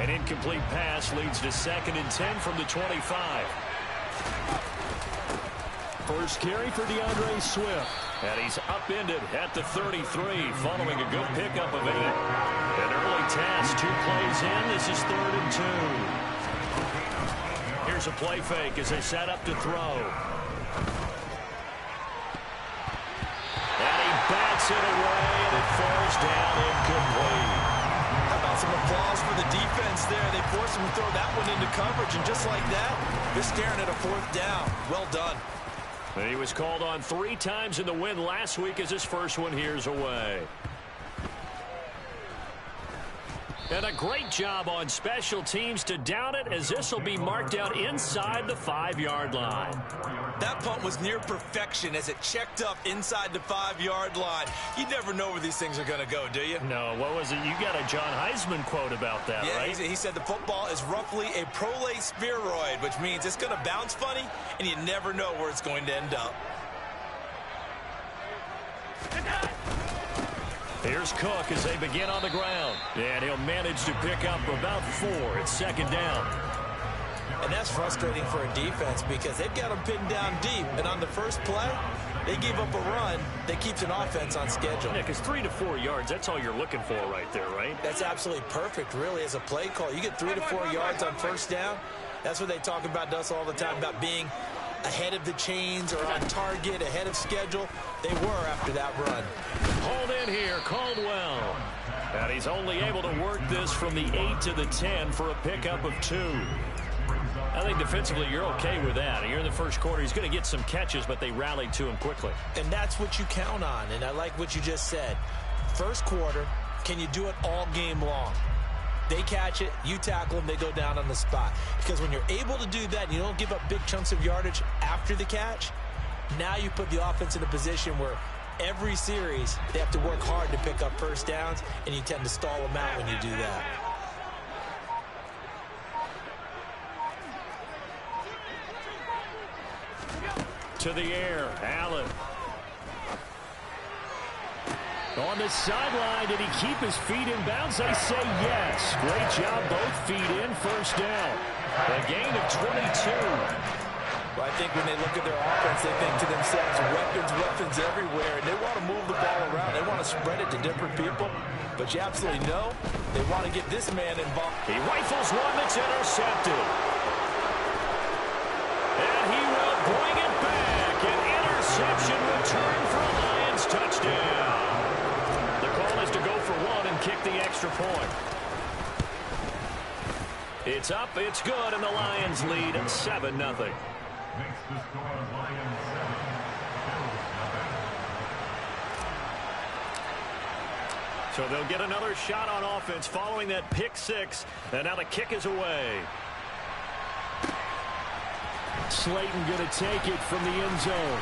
An incomplete pass leads to 2nd and 10 from the 25. First carry for DeAndre Swift. And he's upended at the 33 following a good pickup of 8. An early task, 2 plays in. This is 3rd and 2. Here's a play fake as they set up to throw. And he bats it away, and it falls down incomplete. How about some applause for the defense there? They forced him to throw that one into coverage, and just like that, they're staring at a 4th down. Well done. He was called on 3 times in the win last week as his first one here's away. And a great job on special teams to down it, as this will be marked out inside the 5-yard line. That punt was near perfection as it checked up inside the 5-yard line. You never know where these things are going to go, do you? No, what was it? You got a John Heisman quote about that, yeah, right? He said the football is roughly a prolate spheroid, which means it's going to bounce funny, and you never know where it's going to end up. Here's Cook as they begin on the ground. And he'll manage to pick up about 4. It's 2nd down. And that's frustrating for a defense because they've got them pinned down deep. And on the first play, they give up a run that keeps an offense on schedule. Yeah, because 3 to 4 yards, that's all you're looking for right there, right? That's absolutely perfect, really, as a play call. You get 3 to 4 yards on first down. That's what they talk about to us all the time, about being ahead of the chains or on target, ahead of schedule. They were after that run. Hold in here, Caldwell. And he's only able to work this from the 8 to the 10 for a pickup of 2. I think defensively you're okay with that. Here in the first quarter, he's going to get some catches, but they rallied to him quickly. And that's what you count on, and I like what you just said. First quarter, can you do it all game long? They catch it, you tackle them, they go down on the spot. Because when you're able to do that and you don't give up big chunks of yardage after the catch, now you put the offense in a position where every series they have to work hard to pick up first downs, and you tend to stall them out when you do that. To the air, Allen. On the sideline, did he keep his feet in bounds? They say yes. Great job, both feet in, first down. A gain of 22. Well, I think when they look at their offense, they think to themselves, weapons everywhere, and they want to move the ball around. They want to spread it to different people, but you absolutely know they want to get this man involved. He rifles one that's intercepted. And he will bring it back. An interception return for a Lions touchdown. The call is to go for 1 and kick the extra point. It's up, it's good, and the Lions lead 7-0. So they'll get another shot on offense following that pick 6, and now the kick is away. Slayton going to take it from the end zone.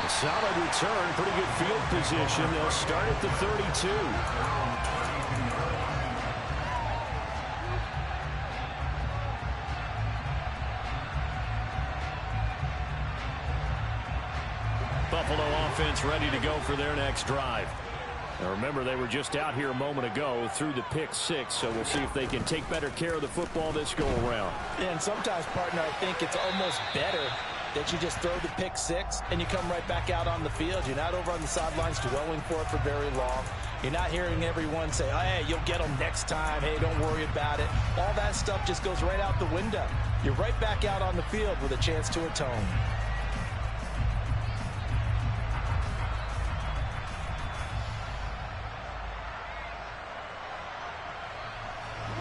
A solid return, pretty good field position. They'll start at the 32. Buffalo offense ready to go for their next drive. Now remember, they were just out here a moment ago through the pick 6, so we'll see if they can take better care of the football this go around. And sometimes, partner, I think it's almost better that you just throw the pick 6 and you come right back out on the field. You're not over on the sidelines dwelling for it for very long. You're not hearing everyone say, oh, hey, you'll get them next time. Hey, don't worry about it. All that stuff just goes right out the window. You're right back out on the field with a chance to atone.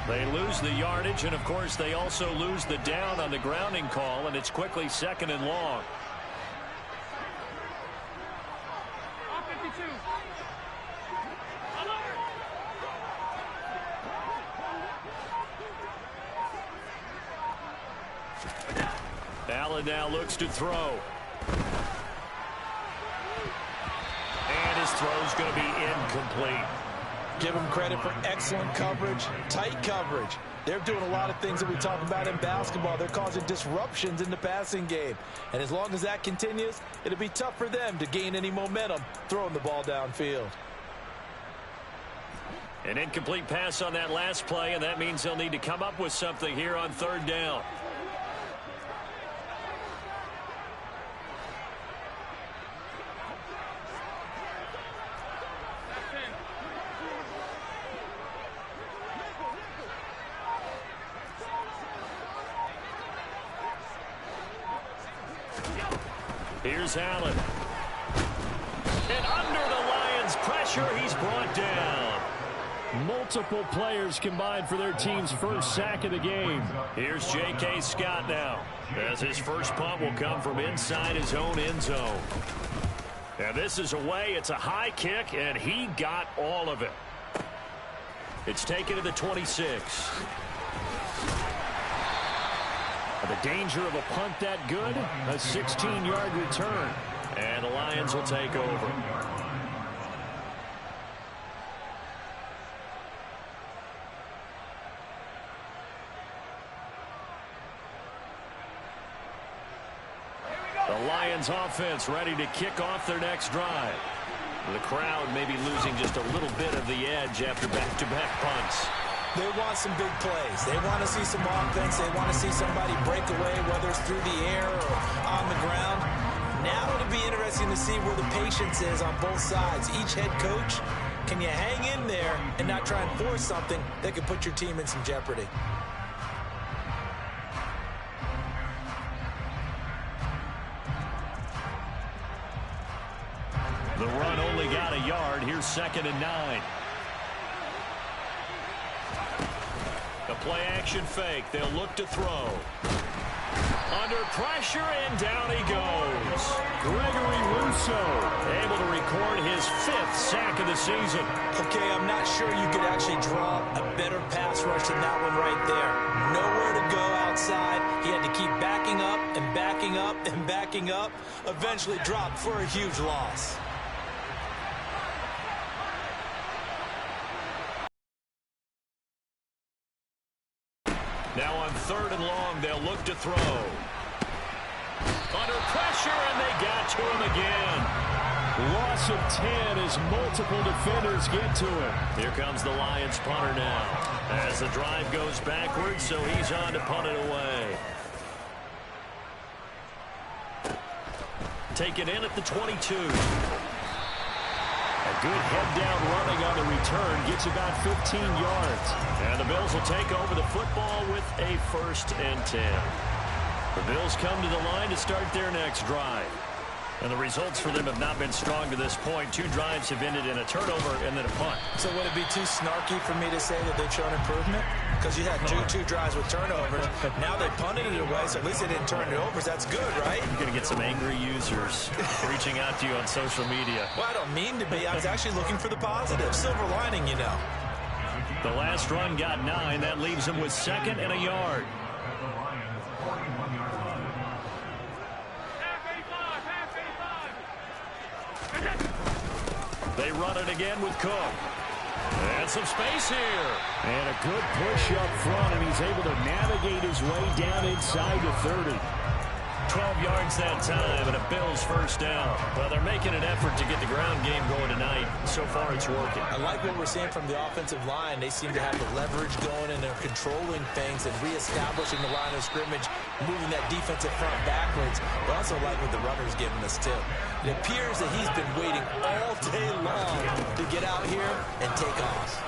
They lose the yardage, and of course they also lose the down on the grounding call, and it's quickly 2nd and long. Allen now looks to throw. And his throw's going to be incomplete. Give them credit for excellent coverage, tight coverage. They're doing a lot of things that we talk about in basketball. They're causing disruptions in the passing game. And as long as that continues, it'll be tough for them to gain any momentum throwing the ball downfield. An incomplete pass on that last play, and that means they'll need to come up with something here on third down. Here's Allen. And under the Lions' pressure, he's brought down. Multiple players combined for their team's first sack of the game. Here's J.K. Scott now, as his first punt will come from inside his own end zone. And this is away. It's a high kick, and he got all of it. It's taken to the 26. The danger of a punt that good, a 16-yard return. And the Lions will take over. The Lions offense ready to kick off their next drive. The crowd may be losing just a little bit of the edge after back-to-back punts. They want some big plays. They want to see some offense. They want to see somebody break away, whether it's through the air or on the ground. Now it'll be interesting to see where the patience is on both sides. Each head coach, can you hang in there and not try and force something that could put your team in some jeopardy? The run only got a yard. Here's 2nd and 9. A play-action fake. They'll look to throw. Under pressure, and down he goes. Gregory Rousseau able to record his 5th sack of the season. Okay, I'm not sure you could actually draw a better pass rush than that one right there. Nowhere to go outside. He had to keep backing up and backing up and backing up. Eventually dropped for a huge loss. Now on 3rd and long, they'll look to throw. Under pressure, and they got to him again. Loss of 10 as multiple defenders get to him. Here comes the Lions punter now. As the drive goes backwards, so he's on to punt it away. Taken in at the 22. A good head-down running on the return gets about 15 yards. And the Bills will take over the football with a 1st and 10. The Bills come to the line to start their next drive. And the results for them have not been strong to this point. 2 drives have ended in a turnover and then a punt. So would it be too snarky for me to say that they've shown improvement? Because you had two drives with turnovers. Now they punted it away, so at least they didn't turn it over. That's good, right? You're going to get some angry users reaching out to you on social media. Well, I don't mean to be. I was actually looking for the positive. Silver lining, you know. The last run got 9. That leaves him with 2nd and a yard. They run it again with Cook. And some space here. And a good push up front, and he's able to navigate his way down inside the 30. 12 yards that time, and a Bills 1st down. Well, they're making an effort to get the ground game going tonight. So far, it's working. I like what we're seeing from the offensive line. They seem to have the leverage going, and they're controlling things and reestablishing the line of scrimmage, moving that defensive front backwards. But I also like what the runner's giving us, too. It appears that he's been waiting all day long to get out here and take off.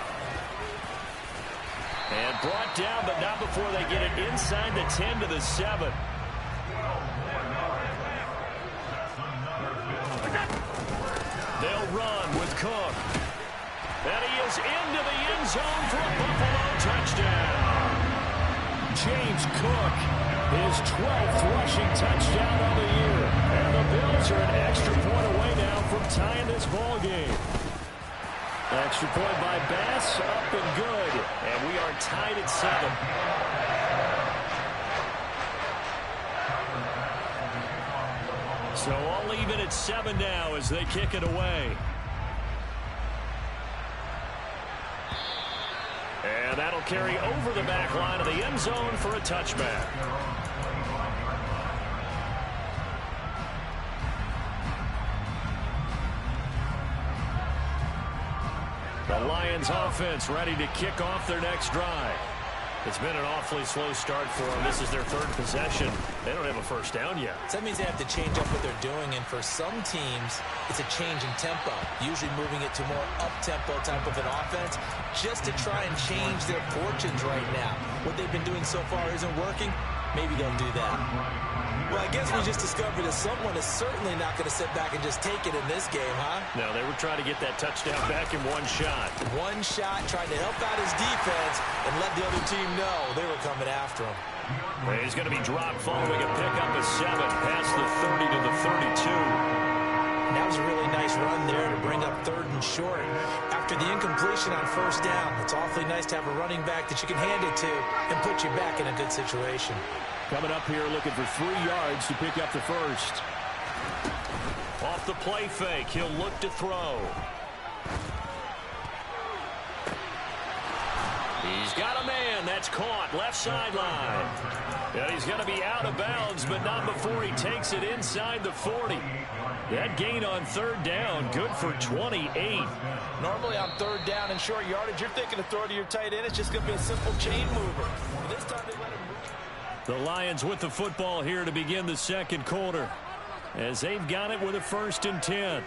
And brought down, but not before they get it inside the 10 to the 7. They'll run with Cook. And he is into the end zone for a Buffalo touchdown. James Cook, his 12th rushing touchdown of the year. And the Bills are an extra point away now from tying this ball game. Extra point by Bass, up and good. And we are tied at 7. So all even at 7 now as they kick it away. And that'll carry over the back line of the end zone for a touchback. The Lions offense ready to kick off their next drive. It's been an awfully slow start for them. This is their third possession. They don't have a first down yet. So that means they have to change up what they're doing, and for some teams, it's a change in tempo, usually moving it to more up-tempo type of an offense just to try and change their fortunes right now. What they've been doing so far isn't working. Maybe they'll do that. Well, I guess we just discovered that someone is certainly not going to sit back and just take it in this game, huh? No, they were trying to get that touchdown back in one shot. One shot, trying to help out his defense and let the other team know they were coming after him. Well, he's going to be dropped following a pickup of 7 past the 30 to the 32. And that was a really nice run there to bring up 3rd and short. After the incompletion on first down, it's awfully nice to have a running back that you can hand it to and put you back in a good situation. Coming up here looking for 3 yards to pick up the first. Off the play fake, he'll look to throw. He's got a man. That's caught. Left sideline. And he's going to be out of bounds, but not before he takes it inside the 40. That gain on 3rd down, good for 28. Normally on 3rd down and short yardage, you're thinking to throw to your tight end. It's just going to be a simple chain mover. This time they let him move. The Lions with the football here to begin the second quarter, as they've got it with a 1st and 10.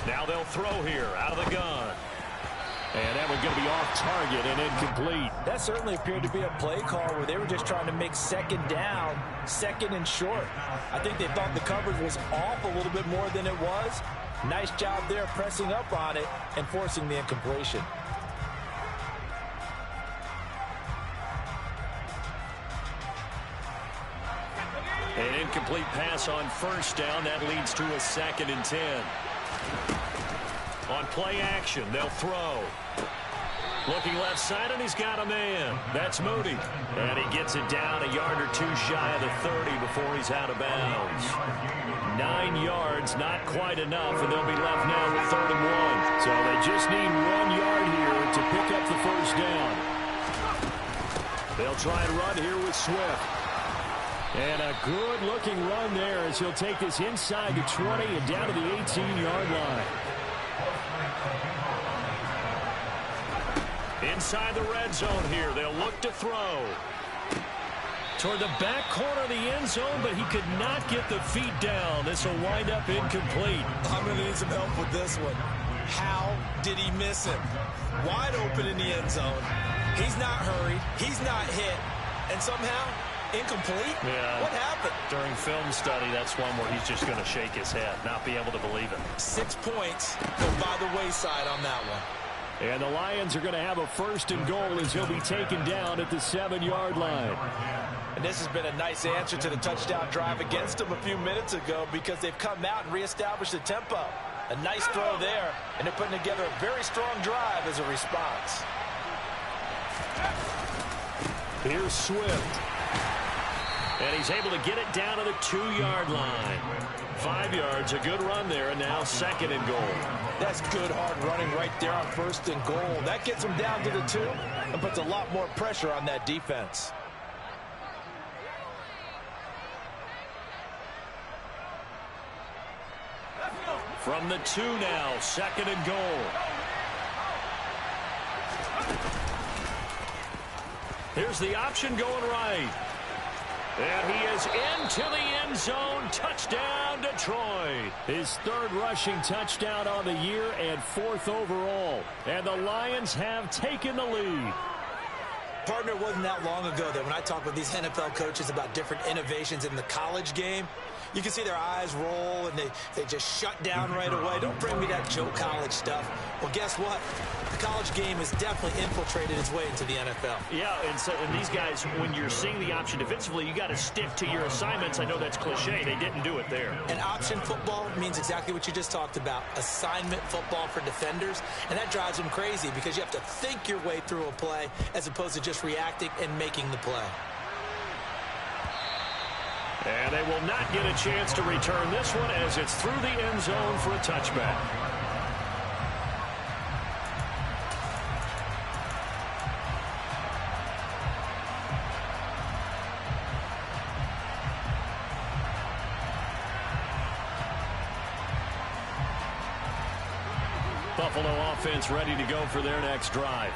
Now they'll throw here out of the gun. And that one's going to be off target and incomplete. That certainly appeared to be a play call where they were just trying to make 2nd down, 2nd and short. I think they thought the coverage was off a little bit more than it was. Nice job there pressing up on it and forcing the incompletion. An incomplete pass on first down. That leads to a 2nd and 10. On play action, they'll throw. Looking left side, and he's got a man. That's Moody. And he gets it down a yard or 2 shy of the 30 before he's out of bounds. 9 yards, not quite enough, and they'll be left now with 3rd and 1. So they just need 1 yard here to pick up the first down. They'll try and run here with Swift. And a good-looking run there as he'll take this inside the 20 and down to the 18-yard line. Inside the red zone here, they'll look to throw. Toward the back corner of the end zone, but he could not get the feet down. This will wind up incomplete. I'm going to need some help with this one. How did he miss him? Wide open in the end zone. He's not hurried. He's not hit. And somehow, incomplete? Yeah. What happened? During film study, that's one where he's just going to shake his head, not be able to believe it. 6 points go by the wayside on that one. And the Lions are going to have a 1st and goal as he'll be taken down at the 7-yard line. And this has been a nice answer to the touchdown drive against them a few minutes ago because they've come out and reestablished the tempo. A nice throw there, and they're putting together a very strong drive as a response. Here's Swift. And he's able to get it down to the 2-yard line. 5 yards, a good run there, and now 2nd and goal. That's good hard running right there on 1st and goal. That gets them down to the 2 and puts a lot more pressure on that defense. From the 2 now, 2nd and goal. Here's the option going right. And he is into the end zone. Touchdown, Detroit. His 3rd rushing touchdown on the year and 4th overall. And the Lions have taken the lead. Partner, it wasn't that long ago that when I talk with these NFL coaches about different innovations in the college game, you can see their eyes roll and they just shut down right away. Don't bring me that Joe College stuff. Well, guess what? The college game has definitely infiltrated its way into the NFL. Yeah, and these guys, when you're seeing the option defensively, you got to stick to your assignments. I know that's cliche. They didn't do it there. And option football means exactly what you just talked about. Assignment football for defenders. And that drives them crazy because you have to think your way through a play as opposed to just reacting and making the play. And they will not get a chance to return this one as it's through the end zone for a touchback. Buffalo offense ready to go for their next drive.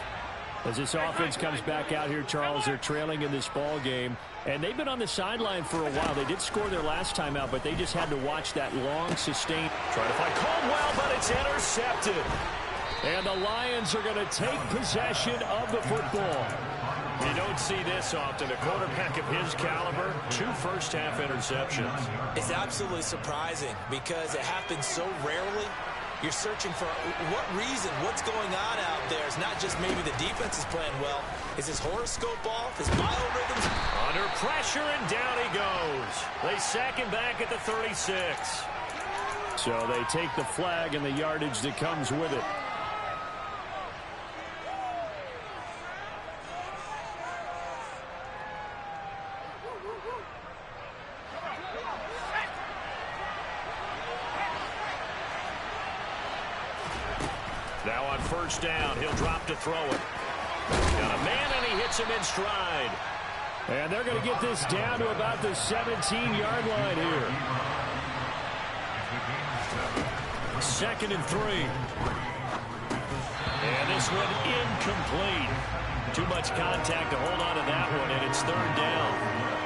As this offense comes back out here, Charles, they're trailing in this ball game, and they've been on the sideline for a while. They did score their last time out, but they just had to watch that long, sustained. Trying to find Caldwell, but it's intercepted. And the Lions are going to take possession of the football. You don't see this often. A quarterback of his caliber, 2 first-half interceptions. It's absolutely surprising because it happens so rarely. You're searching for what reason, what's going on out there. It's not just maybe the defense is playing well. Is his horoscope off? His biorhythms? Under pressure, and down he goes. They sack him back at the 36. So they take the flag and the yardage that comes with it. Now on first down, he'll drop to throw it. Got a man, and he hits him in stride. And they're going to get this down to about the 17-yard line here. 2nd and 3. And this one incomplete. Too much contact to hold on to that one, and it's 3rd down.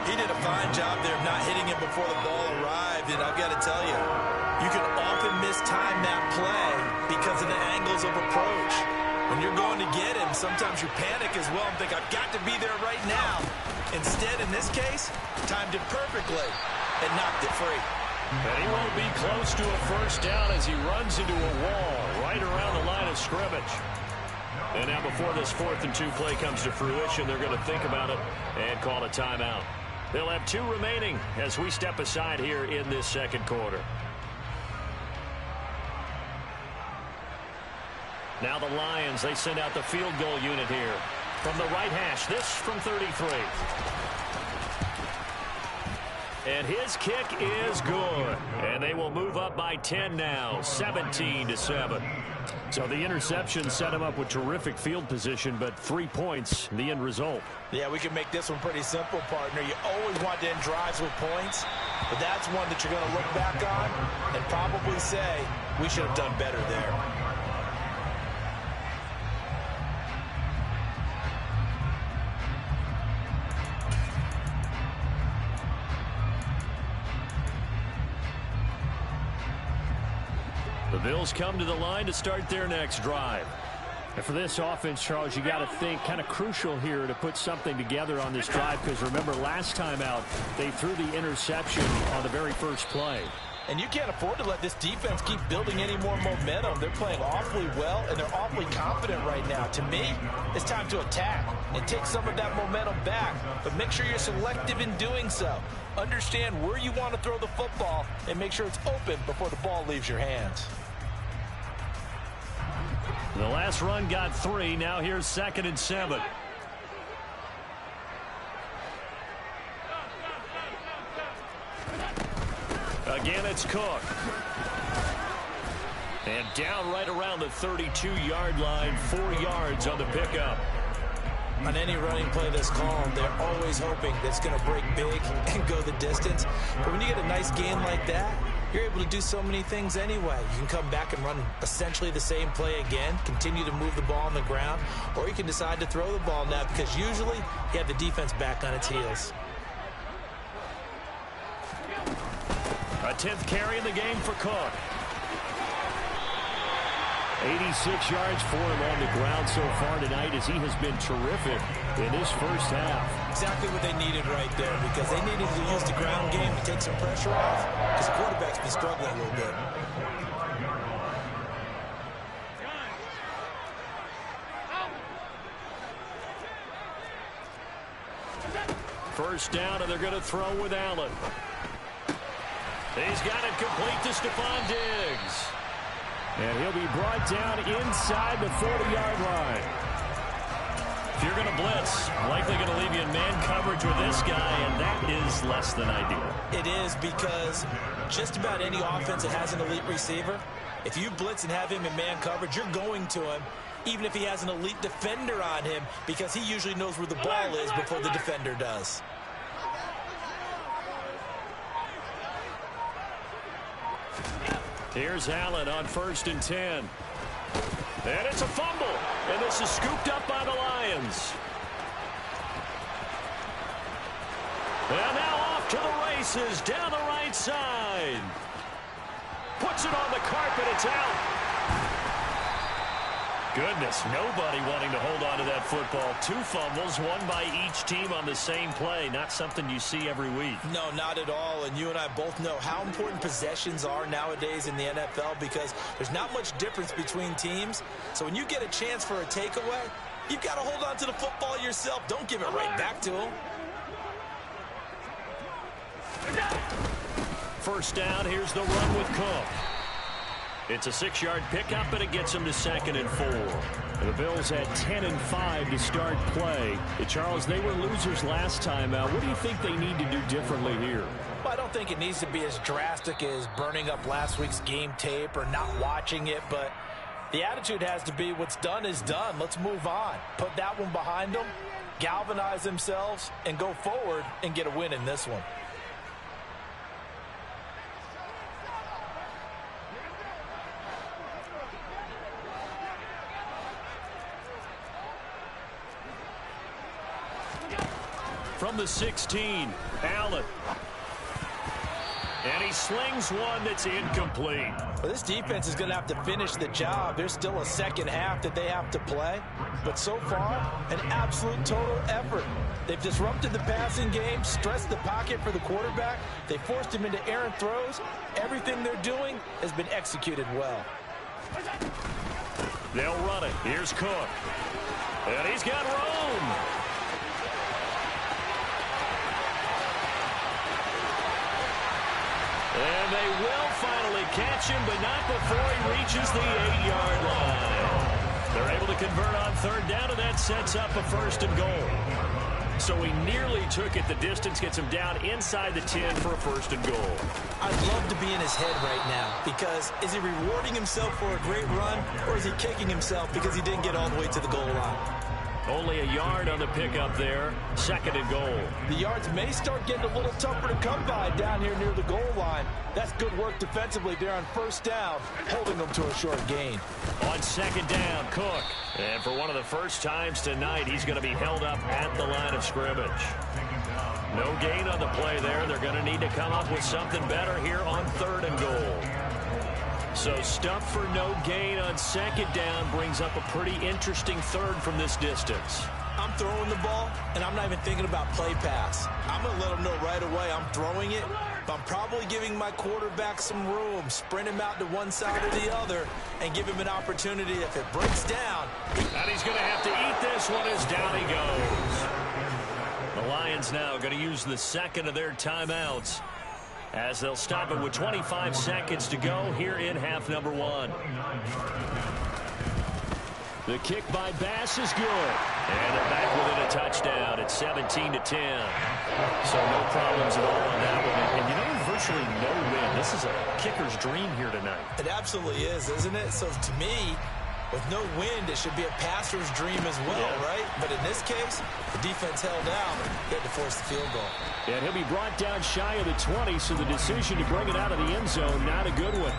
He did a fine job there of not hitting him before the ball arrived, and I've got to tell you, you can often mistime that play because of the angles of approach. When you're going to get him, sometimes you panic as well and think, I've got to be there right now. Instead, in this case, timed it perfectly and knocked it free. And he won't be close to a first down as he runs into a wall right around the line of scrimmage. And now before this 4th and 2 play comes to fruition, they're going to think about it and call a timeout. They'll have 2 remaining as we step aside here in this 2nd quarter. Now the Lions, they send out the field goal unit here. From the right hash, this from 33. And his kick is good. And they will move up by 10 now, 17-7. So the interception set him up with terrific field position, but 3 points, the end result. Yeah, we can make this one pretty simple, partner. You always want to end drives with points, but that's one that you're going to look back on and probably say, we should have done better there. The Bills come to the line to start their next drive. And for this offense, Charles, you got to think kind of crucial here to put something together on this drive, because remember last time out they threw the interception on the very first play. And you can't afford to let this defense keep building any more momentum. They're playing awfully well, and they're awfully confident right now. To me, it's time to attack and take some of that momentum back, but make sure you're selective in doing so. Understand where you want to throw the football and make sure it's open before the ball leaves your hands. The last run got 3. Now here's 2nd and 7. Again, it's Cook. And down right around the 32-yard line, 4 yards on the pickup. On any running play that's called, they're always hoping that it's going to break big and go the distance. But when you get a nice gain like that, you're able to do so many things anyway. You can come back and run essentially the same play again, continue to move the ball on the ground, or you can decide to throw the ball now because usually you have the defense back on its heels. A 10th carry in the game for Cook. 86 yards for him on the ground so far tonight as he has been terrific in this first half. Exactly what they needed right there, because they needed to use the ground game to take some pressure off, because the quarterback's been struggling a little bit. First down, and they're going to throw with Allen. He's got it complete to Stephon Diggs. And he'll be brought down inside the 40-yard line. If you're going to blitz, likely going to leave you in man coverage with this guy, and that is less than ideal. It is, because just about any offense that has an elite receiver, if you blitz and have him in man coverage, you're going to him, even if he has an elite defender on him, because he usually knows where the ball is before the defender does. Here's Allen on 1st and 10. And it's a fumble. And this is scooped up by the Lions. And now off to the races down the right side. Puts it on the carpet. It's out. Goodness, nobody wanting to hold on to that football. 2 fumbles, one by each team on the same play. Not something you see every week. No, not at all. And you and I both know how important possessions are nowadays in the NFL, because there's not much difference between teams. So when you get a chance for a takeaway, you've got to hold on to the football yourself. Don't give it right back to them. First down, here's the run with Cook. It's a 6-yard pickup, and it gets them to 2nd and 4. And the Bills had 10 and 5 to start play. Charles, they were losers last time out. What do you think they need to do differently here? Well, I don't think it needs to be as drastic as burning up last week's game tape or not watching it, but the attitude has to be what's done is done. Let's move on. Put that one behind them, galvanize themselves, and go forward and get a win in this one. From the 16, Allen. And he slings one that's incomplete. Well, this defense is going to have to finish the job. There's still a second half that they have to play. But so far, an absolute total effort. They've disrupted the passing game, stressed the pocket for the quarterback. They forced him into errant throws. Everything they're doing has been executed well. They'll run it. Here's Cook. And he's got room. And they will finally catch him, but not before he reaches the 8-yard line. They're able to convert on 3rd down, and that sets up a 1st and goal. So he nearly took it. The distance gets him down inside the 10 for a 1st and goal. I'd love to be in his head right now, because is he rewarding himself for a great run, or is he kicking himself because he didn't get all the way to the goal line? Only a yard on the pickup there. 2nd and goal. The yards may start getting a little tougher to come by down here near the goal line. That's good work defensively there on 1st down, holding them to a short gain. On 2nd down, Cook. And for one of the first times tonight, he's going to be held up at the line of scrimmage. No gain on the play there. They're going to need to come up with something better here on 3rd and goal. So stuff for no gain on 2nd down brings up a pretty interesting 3rd from this distance. I'm throwing the ball, and I'm not even thinking about play pass. I'm going to let them know right away I'm throwing it, but I'm probably giving my quarterback some room, sprint him out to one side or the other, and give him an opportunity if it breaks down. And he's going to have to eat this one as down he goes. The Lions now going to use the 2nd of their timeouts, as they'll stop it with 25 seconds to go here in half number 1. The kick by Bass is good. And they're back within a touchdown at 17-10. So no problems at all on that one. And you know, virtually no win. This is a kicker's dream here tonight. It absolutely is, isn't it? So to me, with no wind, it should be a passer's dream as well, right? But in this case, the defense held out. They had to force the field goal. And he'll be brought down shy of the 20, so the decision to bring it out of the end zone, not a good one.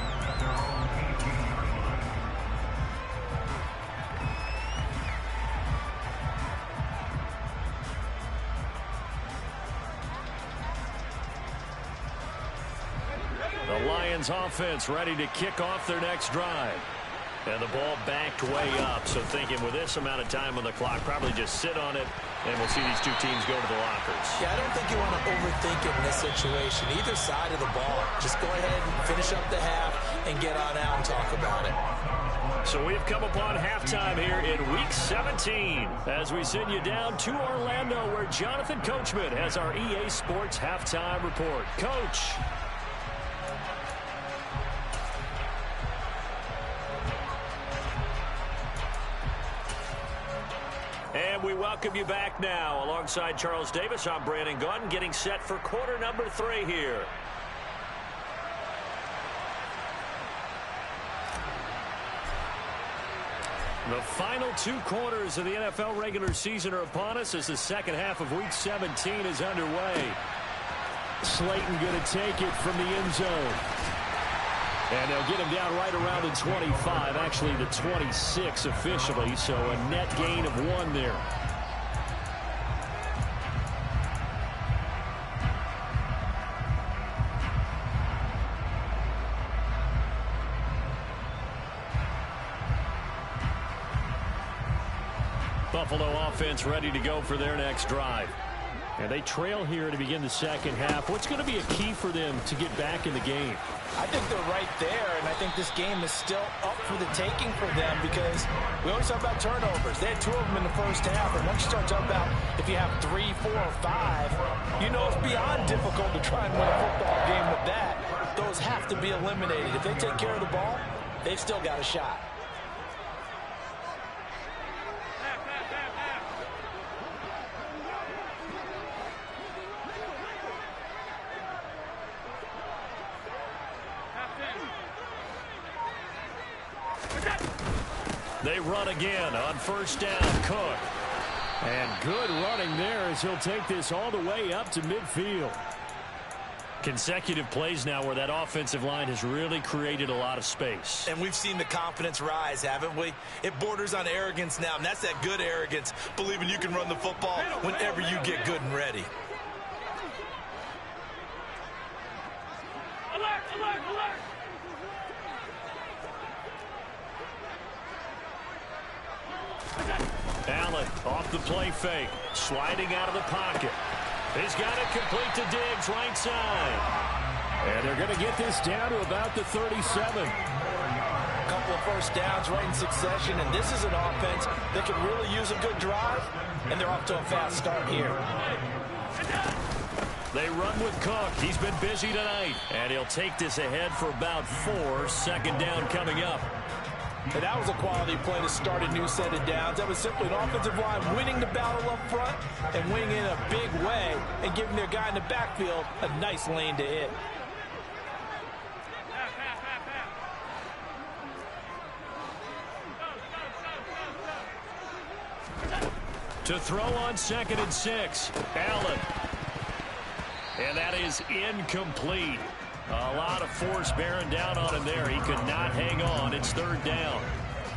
The Lions offense ready to kick off their next drive. And the ball backed way up, so thinking with this amount of time on the clock, probably just sit on it, and we'll see these two teams go to the lockers. Yeah, I don't think you want to overthink it in this situation. Either side of the ball. Just go ahead and finish up the half and get on out and talk about it. So we've come upon halftime here in Week 17 as we send you down to Orlando, where Jonathan Coachman has our EA Sports Halftime Report. Coach. And we welcome you back now. Alongside Charles Davis, I'm Brandon Gunn, getting set for quarter number 3 here. The final 2 quarters of the NFL regular season are upon us as the second half of Week 17 is underway. Slayton going to take it from the end zone. And they'll get him down right around the 25, actually the 26 officially, so a net gain of 1 there. Buffalo offense ready to go for their next drive. And they trail here to begin the second half. What's going to be a key for them to get back in the game? I think they're right there, and I think this game is still up for the taking for them because we always talk about turnovers. They had 2 of them in the first half, and once you start talking about if you have 3, 4, or 5, you know it's beyond difficult to try and win a football game with that. Those have to be eliminated. If they take care of the ball, they've still got a shot. They run again on first down. Cook. And good running there as he'll take this all the way up to midfield. Consecutive plays now where that offensive line has really created a lot of space. And we've seen the confidence rise, haven't we? It borders on arrogance now, and that's that good arrogance, believing you can run the football whenever you get good and ready. Alert, alert, alert! Allen off the play fake, sliding out of the pocket. He's got it complete to Diggs, right side. And they're going to get this down to about the 37. A couple of first downs right in succession, and this is an offense that can really use a good drive, and they're off to a fast start here. They run with Cook. He's been busy tonight, and he'll take this ahead for about 4. Second down coming up. And that was a quality play to start a new set of downs. That was simply an offensive line winning the battle up front and winning in a big way and giving their guy in the backfield a nice lane to hit. To throw on 2nd and 6. Allen. And that is incomplete. A lot of force bearing down on him there. He could not hang on. It's 3rd down.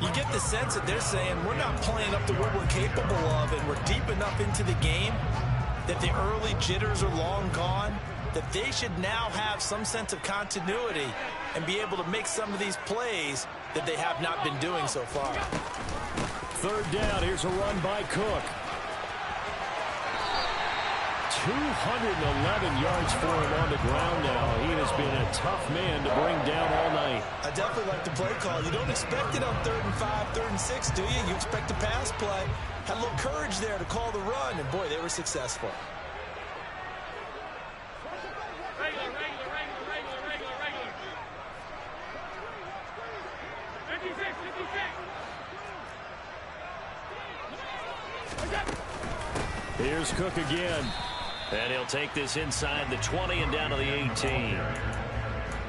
You get the sense that they're saying we're not playing up to what we're capable of, and we're deep enough into the game that the early jitters are long gone, that they should now have some sense of continuity and be able to make some of these plays that they have not been doing so far. 3rd down. Here's a run by Cook. 211 yards for him on the ground now. He has been a tough man to bring down all night. I definitely like the play call. You don't expect it on 3rd and 5, 3rd and 6, do you? You expect a pass play. Had a little courage there to call the run, and boy, they were successful. Regular. 56. Here's Cook again. And he'll take this inside the 20 and down to the 18.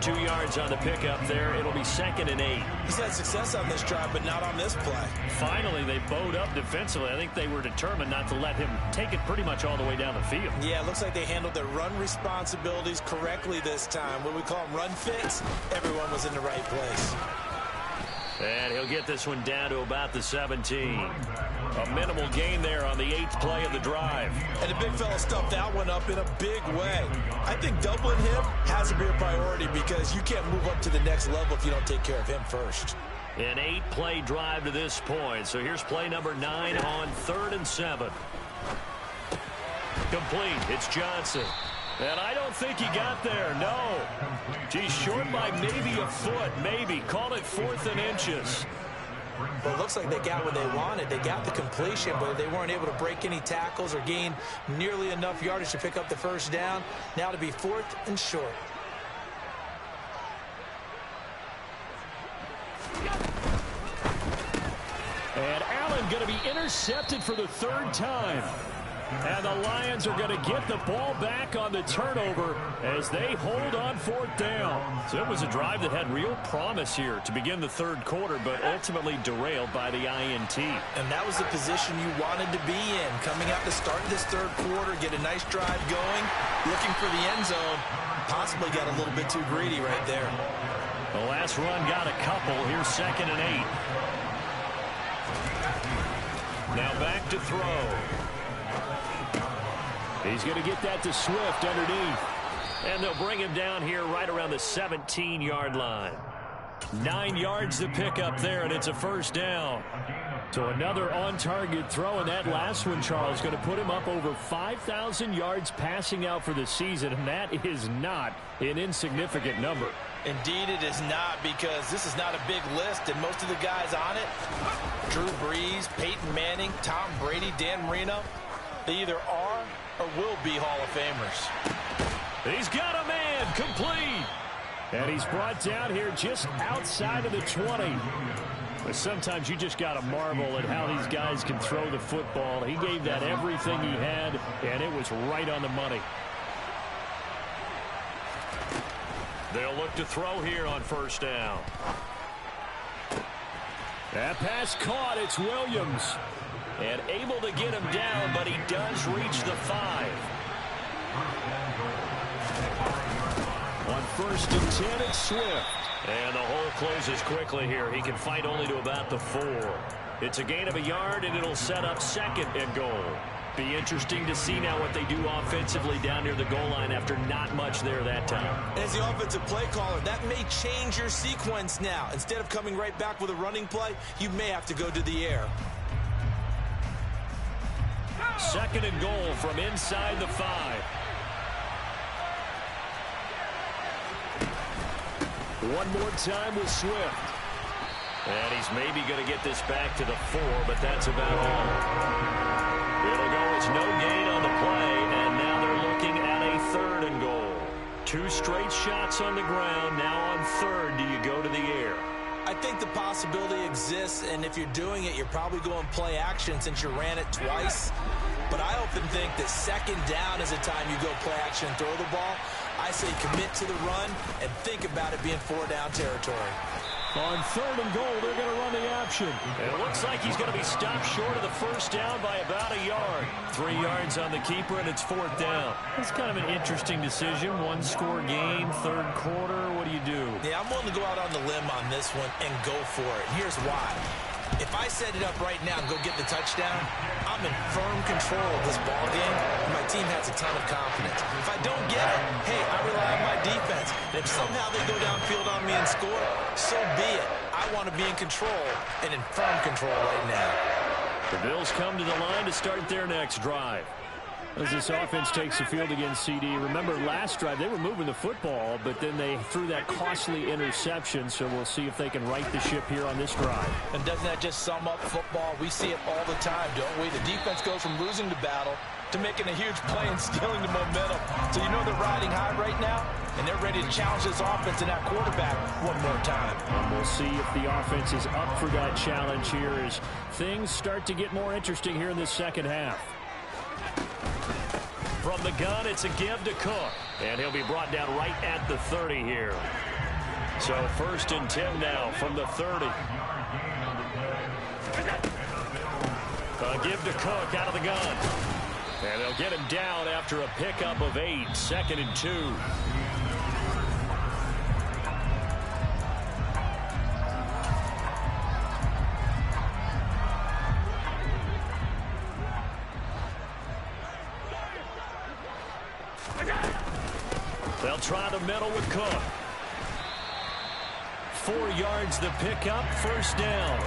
2 yards on the pickup there. It'll be 2nd and 8. He's had success on this drive, but not on this play. Finally, they bowed up defensively. I think they were determined not to let him take it pretty much all the way down the field. Yeah, it looks like they handled their run responsibilities correctly this time. What we call them run fits, everyone was in the right place. And he'll get this one down to about the 17. A minimal gain there on the 8th play of the drive. And the big fella stuffed that one up in a big way. I think doubling him has to be a priority because you can't move up to the next level if you don't take care of him first. An 8-play drive to this point. So here's play number 9 on 3rd and 7. Complete. It's Johnson. And I don't think he got there. No. He's short by maybe a foot. Maybe. Call it 4th and inches. Well, it looks like they got what they wanted. They got the completion, but they weren't able to break any tackles or gain nearly enough yardage to pick up the first down. Now to be 4th and short. And Allen going to be intercepted for the third time. And the Lions are going to get the ball back on the turnover as they hold on fourth down. So it was a drive that had real promise here to begin the third quarter, but ultimately derailed by the INT. And that was the position you wanted to be in. Coming out to start this third quarter, get a nice drive going, looking for the end zone. Possibly got a little bit too greedy right there. The last run got a couple. Here's 2nd and 8. Now back to throw. He's going to get that to Swift underneath. And they'll bring him down here right around the 17-yard line. 9 yards to pick up there, and it's a first down. So another on-target throw, and that last one, Charles, going to put him up over 5,000 yards passing out for the season, and that is not an insignificant number. Indeed it is not, because this is not a big list, and most of the guys on it, Drew Brees, Peyton Manning, Tom Brady, Dan Marino, they either are or will be Hall of Famers. He's got a man, complete. And he's brought down here just outside of the 20. But sometimes you just got to marvel at how these guys can throw the football. He gave that everything he had, and it was right on the money. They'll look to throw here on first down. That pass caught. It's Williams. And able to get him down, but he does reach the 5. On 1st and 10, it's Swift. And the hole closes quickly here. He can fight only to about the 4. It's a gain of a yard, and it'll set up 2nd and goal. Be interesting to see now what they do offensively down near the goal line after not much there that time. As the offensive play caller, that may change your sequence now. Instead of coming right back with a running play, you may have to go to the air. 2nd and goal from inside the 5. One more time with Swift. And he's maybe going to get this back to the 4, but that's about all. It'll go as no gain on the play, and now they're looking at a 3rd and goal. 2 straight shots on the ground. Now on 3rd, do you go to the air? I think the possibility exists, and if you're doing it, you're probably going play action since you ran it twice. But I often think that 2nd down is a time you go play action and throw the ball. I say commit to the run and think about it being 4-down territory. On 3rd and goal, they're going to run the option. And it looks like he's going to be stopped short of the first down by about a yard. 3 yards on the keeper, and it's 4th down. It's kind of an interesting decision. 1-score game, 3rd quarter. What do you do? Yeah, I'm willing to go out on the limb on this one and go for it. Here's why. If I set it up right now and go get the touchdown, I'm in firm control of this ball game, and my team has a ton of confidence. If I don't get it, hey, I rely on my defense. And if somehow they go downfield on me and score, so be it. I want to be in control and in firm control right now. The Bills come to the line to start their next drive. As this offense takes the field against CD, remember last drive they were moving the football, but then they threw that costly interception, so we'll see if they can right the ship here on this drive. And doesn't that just sum up football? We see it all the time, don't we? The defense goes from losing the battle to making a huge play and stealing the momentum. So you know they're riding high right now, and they're ready to challenge this offense and that quarterback one more time. And we'll see if the offense is up for that challenge here as things start to get more interesting here in this second half. From the gun, it's a give to Cook. And he'll be brought down right at the 30 here. So 1st and 10 now from the 30. A give to Cook out of the gun. And they'll get him down after a pickup of 8. 2nd and 2. They'll try the middle with Cook. 4 yards the pickup, 1st down.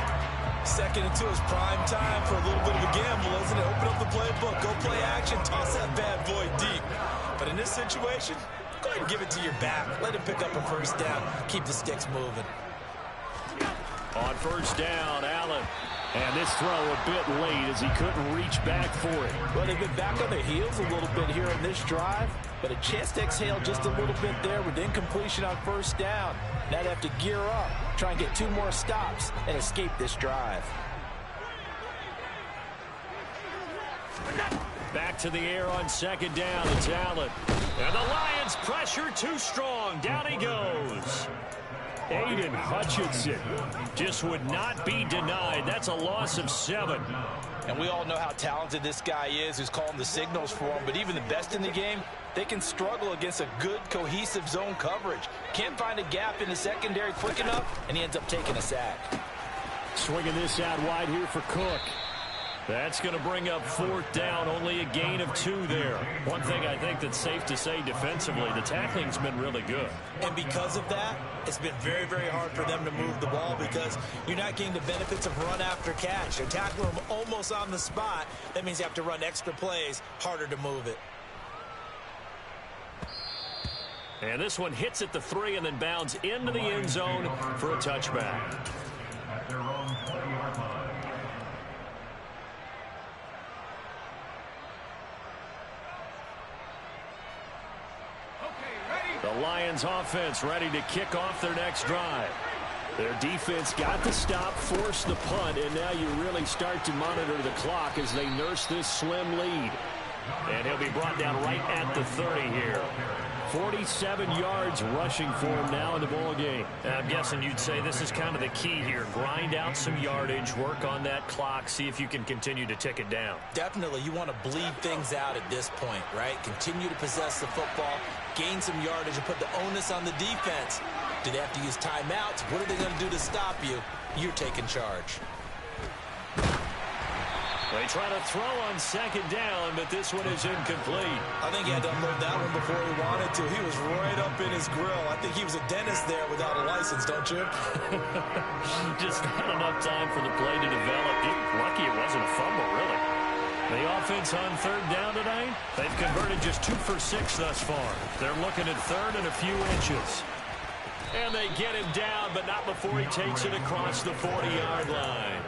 2nd and 2 is prime time for a little bit of a gamble, isn't it? Open up the playbook, go play action, toss that bad boy deep. But in this situation, go ahead and give it to your back. Let him pick up a 1st down. Keep the sticks moving. On 1st down, Allen. And this throw a bit late as he couldn't reach back for it. Well, they've been back on their heels a little bit here in this drive, but a chance to exhale just a little bit there with incompletion on 1st down. Now they have to gear up, try and get 2 more stops, and escape this drive. back to the air on second down. It's Allen. And the Lions pressure too strong. Down he goes. Aiden Hutchinson just would not be denied. That's a loss of 7. And we all know how talented this guy is who's calling the signals for him. But even the best in the game, they can struggle against a good, cohesive zone coverage. Can't find a gap in the secondary quick enough, and he ends up taking a sack. Swinging this out wide here for Cook. That's going to bring up 4th down, only a gain of 2 there. One thing I think that's safe to say defensively, the tackling's been really good. And because of that, it's been very, very hard for them to move the ball because you're not getting the benefits of run after catch. They're tackling them almost on the spot. That means you have to run extra plays, harder to move it. And this one hits at the 3 and then bounds into the end zone for a touchback. The Lions offense ready to kick off their next drive. Their defense got the stop, forced the punt, and now you really start to monitor the clock as they nurse this slim lead. And he'll be brought down right at the 30 here. 47 yards rushing for him now in the ball game. I'm guessing you'd say this is kind of the key here. Grind out some yardage, work on that clock, see if you can continue to tick it down. Definitely, you want to bleed things out at this point, right? Continue to possess the football, gain some yardage, and put the onus on the defense. Do they have to use timeouts? What are they going to do to stop you? You're taking charge. They try to throw on second down, but this one is incomplete. I think he had to unload that one before he wanted to. He was right up in his grill. I think he was a dentist there without a license, don't you? Just not enough time for the play to develop. Lucky it wasn't a fumble, really. The offense on 3rd down tonight, they've converted just 2 for 6 thus far. They're looking at 3rd and a few inches. And they get him down, but not before he takes it across the 40-yard line.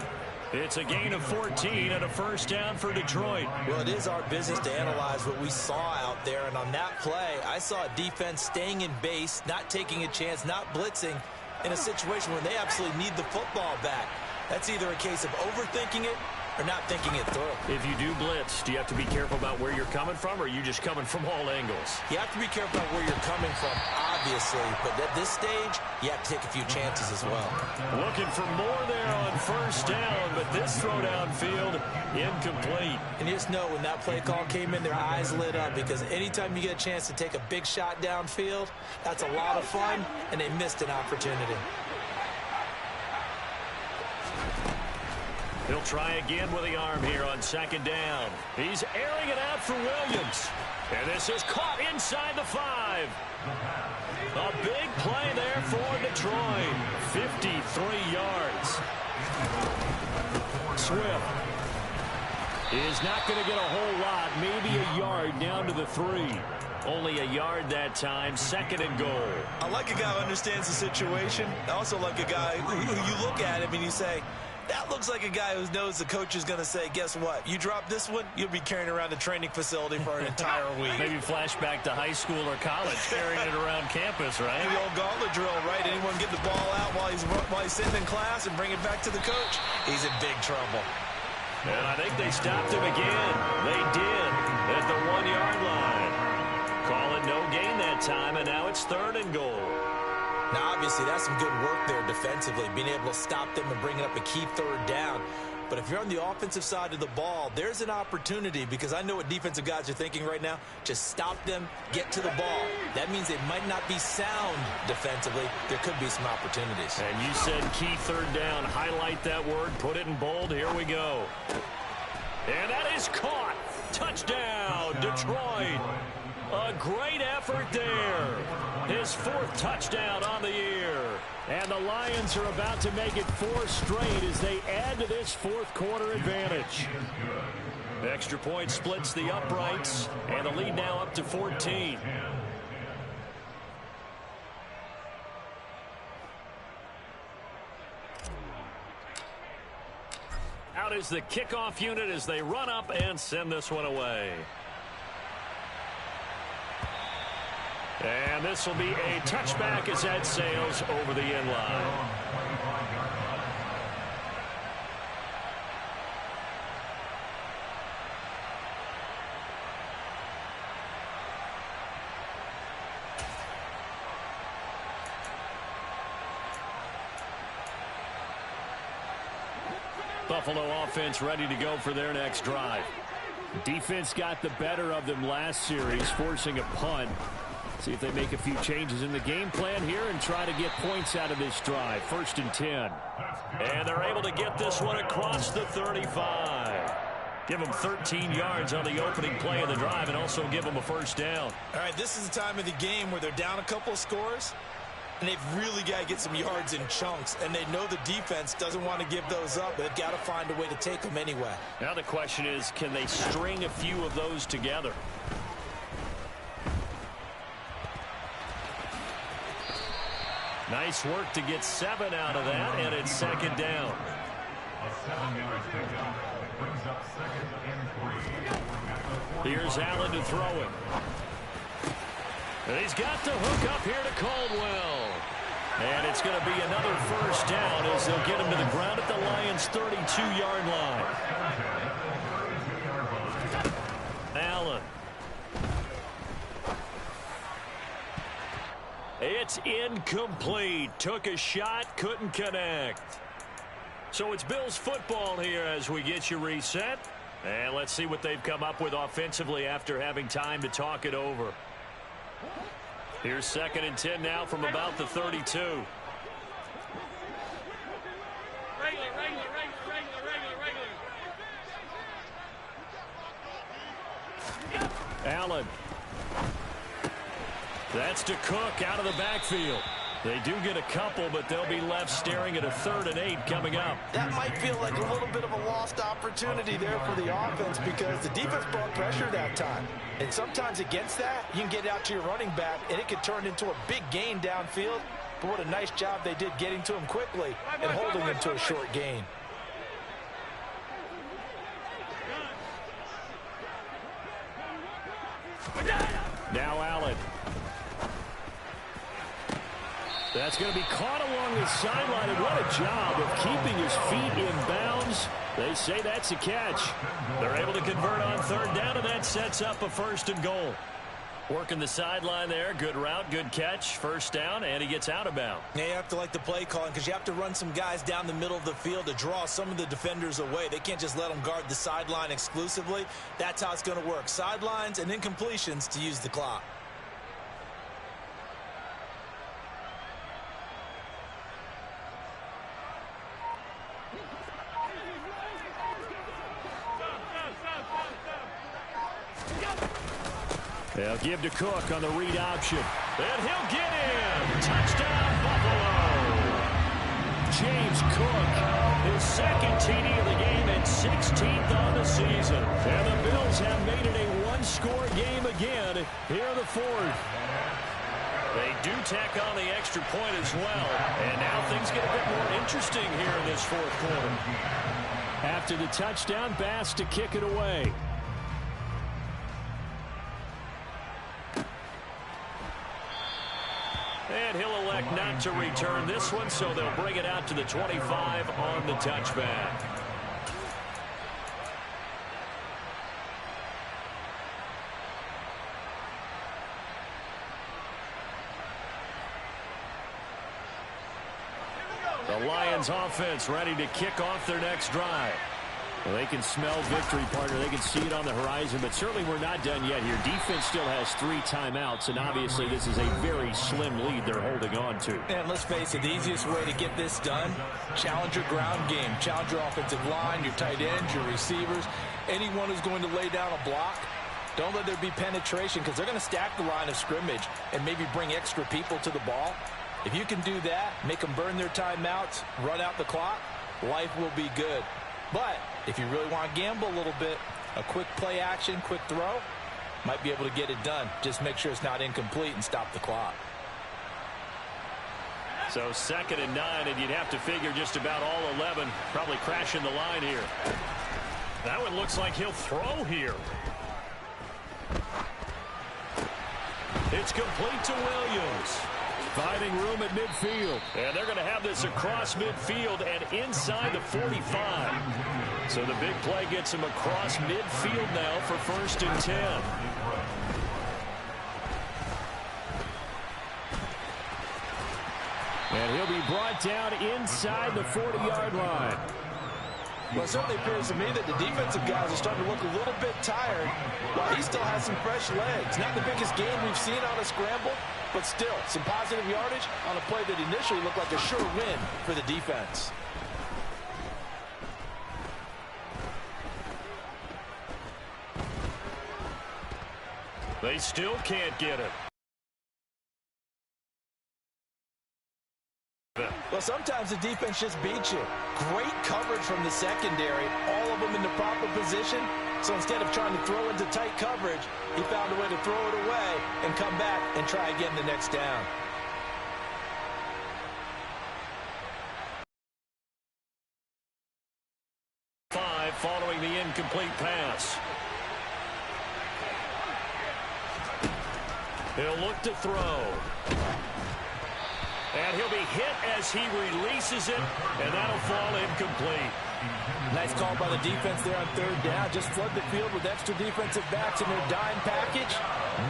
It's a gain of 14 and a 1st down for Detroit. Well, it is our business to analyze what we saw out there. And on that play, I saw a defense staying in base, not taking a chance, not blitzing in a situation where they absolutely need the football back. That's either a case of overthinking it or not thinking it through. If you do blitz, do you have to be careful about where you're coming from, or are you just coming from all angles? You have to be careful about where you're coming from, obviously. But at this stage, you have to take a few chances as well. Looking for more there on 1st down, but this throw downfield, incomplete. And you just know when that play call came in, their eyes lit up, because anytime you get a chance to take a big shot downfield, that's a lot of fun, and they missed an opportunity. He'll try again with the arm here on 2nd down. He's airing it out for Williams. And this is caught inside the 5. A big play there for Detroit. 53 yards. Swift is not going to get a whole lot. Maybe a yard down to the 3. Only a yard that time. 2nd and goal. I like a guy who understands the situation. I also like a guy who you look at him and you say, that looks like a guy who knows the coach is going to say, guess what? You drop this one, you'll be carrying around the training facility for an entire week. Maybe flashback to high school or college, carrying it around campus, right? The old gauntlet drill, right? Anyone get the ball out while he's sitting in class and bring it back to the coach? He's in big trouble. And I think they stopped him again. They did at the 1-yard line. Call it no gain that time, and now it's 3rd and goal. Now, obviously, that's some good work there defensively, being able to stop them and bringing up a key 3rd down. But if you're on the offensive side of the ball, there's an opportunity, because I know what defensive guys are thinking right now. Just stop them, get to the ball. That means they might not be sound defensively. There could be some opportunities. And you said key 3rd down. Highlight that word. Put it in bold. Here we go. And that is caught. Touchdown, Detroit. A great effort there. His 4th touchdown on the year. And the Lions are about to make it 4 straight as they add to this 4th quarter advantage. Extra point splits the uprights, and the lead now up to 14. Out is the kickoff unit as they run up and send this one away. And this will be a touchback as that sails over the end line. Buffalo offense ready to go for their next drive. Defense got the better of them last series, forcing a punt. See if they make a few changes in the game plan here and try to get points out of this drive. 1st and 10. And they're able to get this one across the 35. Give them 13 yards on the opening play of the drive and also give them a first down. All right, this is the time of the game where they're down a couple of scores, and they've really got to get some yards in chunks, and they know the defense doesn't want to give those up, but they've got to find a way to take them anyway. Now the question is, can they string a few of those together? Nice work to get 7 out of that, and it's 2nd down. A 7-yard pickup brings up 2nd and 3. Here's Allen to throw it. And he's got the hook up here to Caldwell. And it's going to be another first down as they'll get him to the ground at the Lions' 32-yard line. Allen. It's incomplete. Took a shot, couldn't connect. So it's Bills football here as we get you reset. And let's see what they've come up with offensively after having time to talk it over. Here's 2nd and 10 now from about the 32. Allen. That's to Cook out of the backfield. They do get a couple, but they'll be left staring at a 3rd and 8 coming up. That might feel like a little bit of a lost opportunity there for the offense because the defense brought pressure that time. And sometimes against that, you can get out to your running back, and it could turn into a big gain downfield. But what a nice job they did getting to him quickly and holding him to a short gain. Now Allen. That's going to be caught along the sideline, and what a job of keeping his feet in bounds. They say that's a catch. They're able to convert on 3rd down, and that sets up a 1st and goal. Working the sideline there. Good route, good catch. First down, and he gets out of bounds. Yeah, you have to like the play calling because you have to run some guys down the middle of the field to draw some of the defenders away. They can't just let them guard the sideline exclusively. That's how it's going to work. Sidelines and incompletions to use the clock. They'll give to Cook on the read option. And he'll get in. Touchdown, Buffalo. James Cook, His 2nd TD of the game and 16th on the season. and the Bills have made it a one-score game again here in the 4th. They do tack on the extra point as well. And now things get a bit more interesting here in this 4th quarter. After the touchdown, Bass to kick it away. And he'll elect not to return this one, so they'll bring it out to the 25 on the touchback. The Lions offense ready to kick off their next drive. Well, they can smell victory, partner. They can see it on the horizon, but certainly we're not done yet here. Defense still has 3 timeouts, and obviously this is a very slim lead they're holding on to. And let's face it, the easiest way to get this done, challenge your ground game. Challenge your offensive line, your tight ends, your receivers, anyone who's going to lay down a block. Don't let there be penetration because they're going to stack the line of scrimmage and maybe bring extra people to the ball. If you can do that, make them burn their timeouts, run out the clock, life will be good. But if you really want to gamble a little bit, a quick play action, quick throw, might be able to get it done. Just make sure it's not incomplete and stop the clock. So 2nd and 9, and you'd have to figure just about all 11 probably crashing the line here. That one looks like he'll throw here. It's complete to Williams. Finding room at midfield. And they're going to have this across midfield and inside the 45. So the big play gets him across midfield now for 1st and 10. And he'll be brought down inside the 40-yard line. Well, it certainly appears to me that the defensive guys are starting to look a little bit tired while he still has some fresh legs. Not the biggest gain we've seen on a scramble, but still some positive yardage on a play that initially looked like a sure win for the defense. They still can't get it. Well, sometimes the defense just beats you. Great coverage from the secondary, all of them in the proper position. So instead of trying to throw into tight coverage, he found a way to throw it away and come back and try again the next down. Following the incomplete pass. He'll look to throw. And he'll be hit as he releases it, and that'll fall incomplete. Nice call by the defense there on third down. Just flood the field with extra defensive backs in their dime package.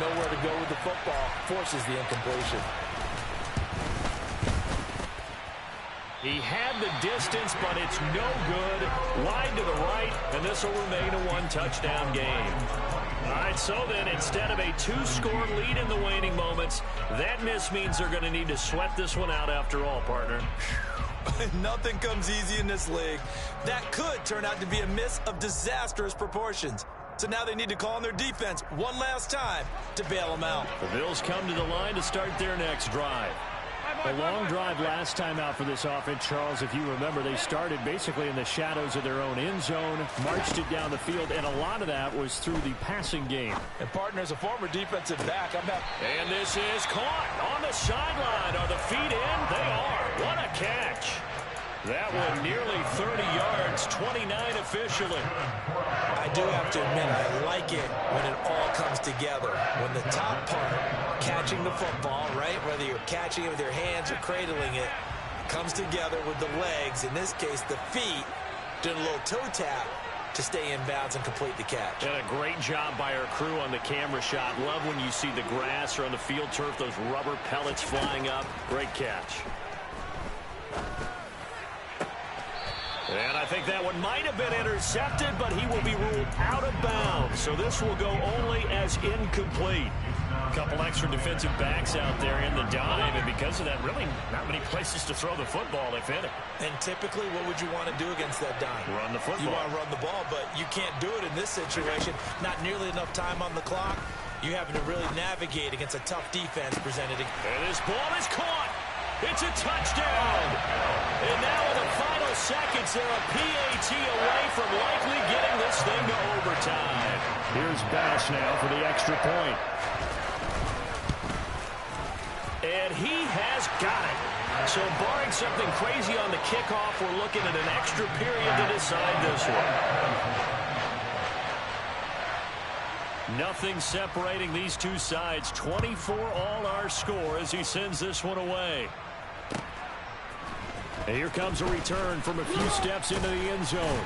Nowhere to go with the football. Forces the incompletion. He had the distance, but it's no good. Wide to the right, and this will remain a one-touchdown game. All right, so then instead of a two-score lead in the waning moments, that miss means they're going to need to sweat this one out after all, partner. Nothing comes easy in this league. That could turn out to be a miss of disastrous proportions. So now they need to call on their defense one last time to bail them out. The Bills come to the line to start their next drive. A long drive last time out for this offense, Charles. If you remember, they started basically in the shadows of their own end zone, marched it down the field, and a lot of that was through the passing game. And partner, as a former defensive back, And this is caught on the sideline. Are the feet in? They are. What a catch. That one nearly 30 yards, 29 officially. I do have to admit, I like it when it all comes together. When the top part, catching the football, right, whether you're catching it with your hands or cradling it, comes together with the legs, in this case the feet, doing a little toe tap to stay in bounds and complete the catch. And a great job by our crew on the camera shot. Love when you see the grass or on the field turf, those rubber pellets flying up. Great catch. And I think that one might have been intercepted, but he will be ruled out of bounds. So this will go only as incomplete. A couple extra defensive backs out there in the dime, and because of that, really not many places to throw the football if any. And typically, what would you want to do against that dime? Run the football. You want to run the ball, but you can't do it in this situation. Not nearly enough time on the clock. You having to really navigate against a tough defense presented. And this ball is caught. It's a touchdown. And now in the final seconds, they're a PAT away from likely getting this thing to overtime. Here's Bass now for the extra point. And he has got it. So barring something crazy on the kickoff, we're looking at an extra period to decide this one. Nothing separating these two sides. 24 all our score as he sends this one away. And here comes a return from a few steps into the end zone.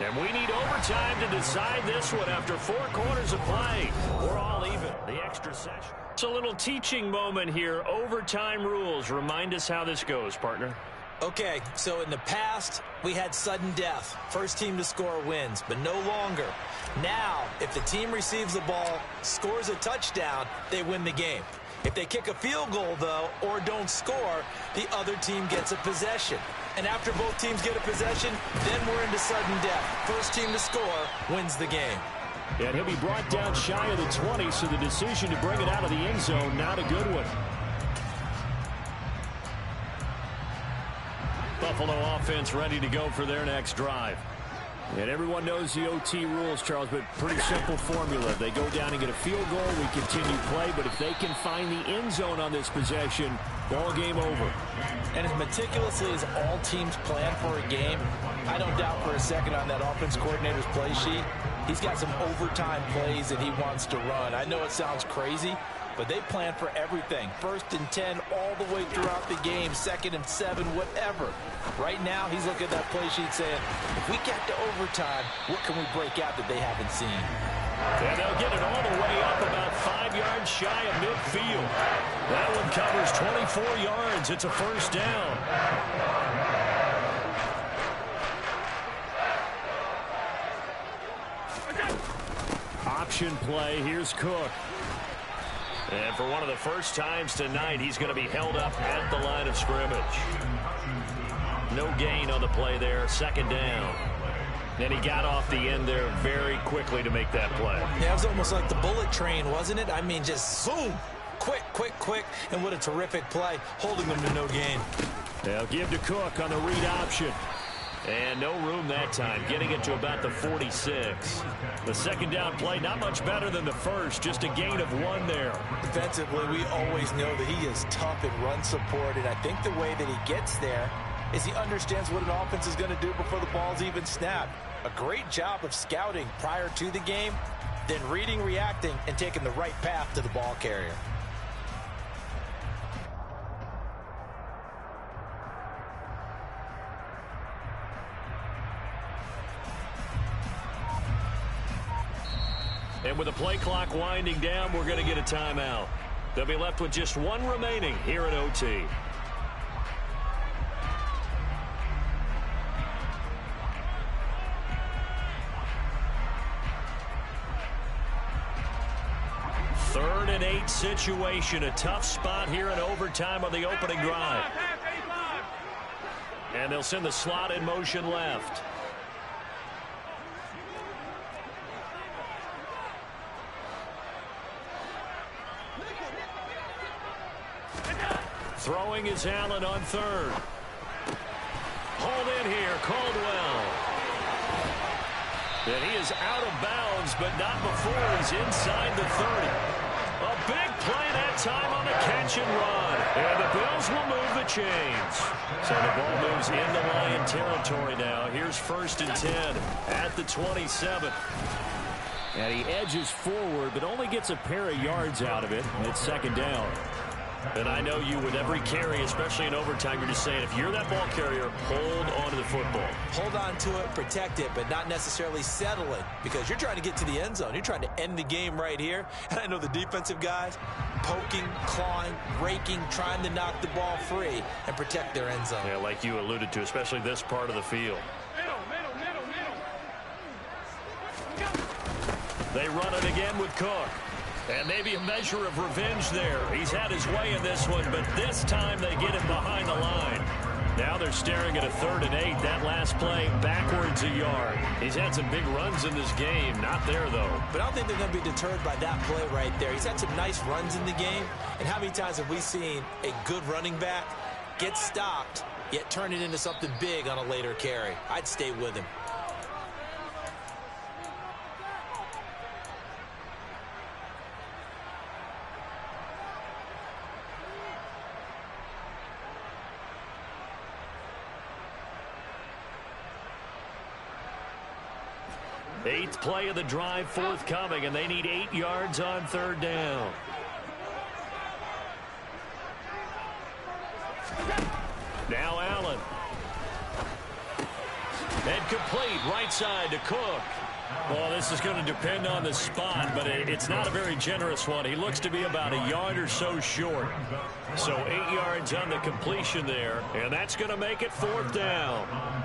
And we need overtime to decide this one after 4 quarters of play. We're all even. The extra session. It's a little teaching moment here. Overtime rules. Remind us how this goes, partner. Okay, so in the past, we had sudden death. First team to score wins, but no longer. Now, if the team receives the ball, scores a touchdown, they win the game. If they kick a field goal, though, or don't score, the other team gets a possession. And after both teams get a possession, then we're into sudden death. First team to score wins the game. And he'll be brought down shy of the 20, so the decision to bring it out of the end zone, not a good one. Buffalo offense ready to go for their next drive. And everyone knows the OT rules, Charles, but pretty simple formula. They go down and get a field goal, we continue play, but if they can find the end zone on this possession, ball game over. And as meticulously as all teams plan for a game, I don't doubt for a second on that offense coordinator's play sheet, he's got some overtime plays that he wants to run. I know it sounds crazy, but they plan for everything. 1st and 10 all the way throughout the game, 2nd and 7, whatever. Right now, he's looking at that play sheet saying, if we get to overtime, what can we break out that they haven't seen? And they'll get it all the way up about 5 yards shy of midfield. That one covers 24 yards. It's a first down. option play. Here's Cook. And for one of the first times tonight, he's going to be held up at the line of scrimmage. No gain on the play there. Second down. And he got off the end there very quickly to make that play. Yeah, it was almost like the bullet train, wasn't it? I mean, just zoom. Quick, quick, quick. And what a terrific play, holding them to no gain. They'll give to Cook on the read option. And no room that time, getting it to about the 46. The second down play, not much better than the first, just a gain of 1 there. Defensively, we always know that he is tough in run support, and I think the way that he gets there is he understands what an offense is going to do before the ball's even snapped. A great job of scouting prior to the game, then reading, reacting, and taking the right path to the ball carrier. And with the play clock winding down, we're going to get a timeout. They'll be left with just 1 remaining here at OT. Third and 8 situation. A tough spot here in overtime on the opening drive. And they'll send the slot in motion left. Throwing is Allen on third. Hauled in here, Caldwell. And he is out of bounds, but not before he's inside the 30. A big play that time on the catch and run. And the Bills will move the chains. So the ball moves into Lion territory now. Here's 1st and 10 at the 27. And he edges forward, but only gets a pair of yards out of it. And it's second down. And I know you with every carry, especially in overtime, you're just saying if you're that ball carrier, hold on to the football. Hold on to it, protect it, but not necessarily settle it because you're trying to get to the end zone. You're trying to end the game right here. And I know the defensive guys poking, clawing, raking, trying to knock the ball free and protect their end zone. Yeah, like you alluded to, especially this part of the field. They run it again with Cook. And maybe a measure of revenge there. He's had his way in this one, but this time they get him behind the line. Now they're staring at a 3rd and 8. That last play backwards a yard. He's had some big runs in this game. Not there, though. But I don't think they're going to be deterred by that play right there. He's had some nice runs in the game. And how many times have we seen a good running back get stopped, yet turn it into something big on a later carry? I'd stay with him. Eighth play of the drive forthcoming, and they need 8 yards on 3rd down. Now Allen. And complete right side to Cook. Well, this is going to depend on the spot, but it's not a very generous one. He looks to be about a yard or so short. So 8 yards on the completion there, and that's going to make it 4th down.